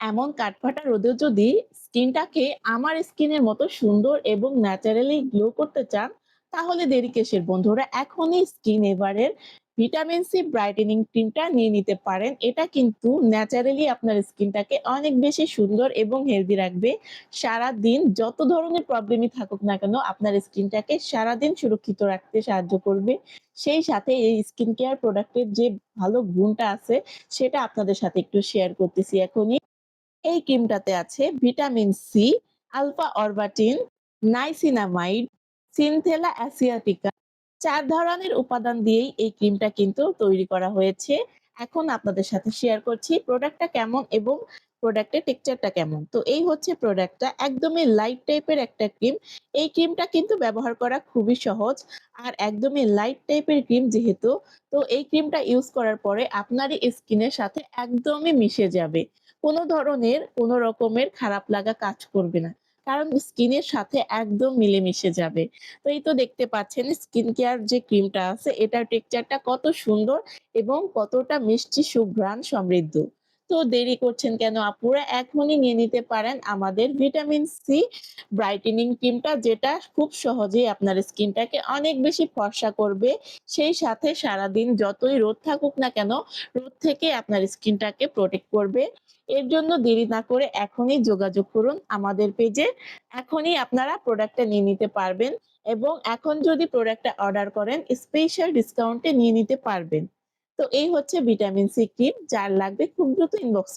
এমন কাঠফাটা রোদে যদি স্কিনটাকে আমার স্কিনের মতো সুন্দর এবং ন্যাচারালি গ্লো করতে চান, তাহলে দেরি কিসের বন্ধুরা? এখনই স্কিন এভারের ভিটামিন সি ব্রাইটেনিং ক্রিমটা নিয়ে নিতে পারেন। এটা কিন্তু ন্যাচারালি আপনার স্কিনটাকে অনেক বেশি সুন্দর এবং হেলদি রাখবে। সারাদিন যত ধরনের প্রবলেমই থাকুক না কেন, আপনার স্কিনটাকে সারাদিন সুরক্ষিত রাখতে সাহায্য করবে। সেই সাথে এই স্কিন কেয়ার প্রোডাক্টের যে ভালো গুণটা আছে, সেটা আপনাদের সাথে একটু শেয়ার করতেছি এখনই। এই ক্রিমটাতে আছে ভিটামিন সি, আলফা অরবাটিন, নাইসিনামাইড, সিনথেলা অ্যাসিয়াটিকা, ৪ ধরনের উপাদান দিয়েই এই ক্রিমটা কিন্তু তৈরি করা হয়েছে। এখন আপনাদের সাথে শেয়ার করছি প্রোডাক্টটা কেমন এবং প্রোডাক্টের টেক্সচারটা কেমন। তো এই হচ্ছে প্রোডাক্টটা, একদমই লাইট টাইপের একটা ক্রিম। এই ক্রিমটা কিন্তু ব্যবহার করা খুবই সহজ। আর একদমই লাইট টাইপের ক্রিম যেহেতু, তো এই ক্রিমটা ইউজ করার পরে আপনারই স্কিনের সাথে একদমই মিশে যাবে। কোনো রকমের খারাপ লাগা কাজ করবে না। কারণ স্কিনের সাথে একদম মিলেমিশে যাবে। তো এই তো দেখতে পাচ্ছেন স্কিন কেয়ার যে ক্রিমটা আছে এটার টেক্সচারটা কত সুন্দর এবং কতটা মিষ্টি সুঘ্রাণ সমৃদ্ধ। তো দেরি করছেন কেন আপুরা? এখনই নিয়ে নিতে পারেন আমাদের ভিটামিন সি ব্রাইটেনিং ক্রিমটা, যেটা খুব সহজেই আপনার স্কিনটাকে অনেক বেশি ফর্সা করবে। সেই সাথে সারাদিন যতই রোদ থাকুক না কেন, রোদ থেকে আপনার স্কিনটাকে প্রোটেক্ট করবে। এর জন্য দেরি না করে এখনই যোগাযোগ করুন আমাদের পেজে। এখনই আপনারা প্রোডাক্টটা নিয়ে নিতে পারবেন এবং এখন যদি প্রোডাক্টটা অর্ডার করেন স্পেশাল ডিসকাউন্টে নিয়ে নিতে পারবেন। তো এই হচ্ছে ভিটামিন সি ক্রিম, যার লাগবে খুব দ্রুত ইনবক্স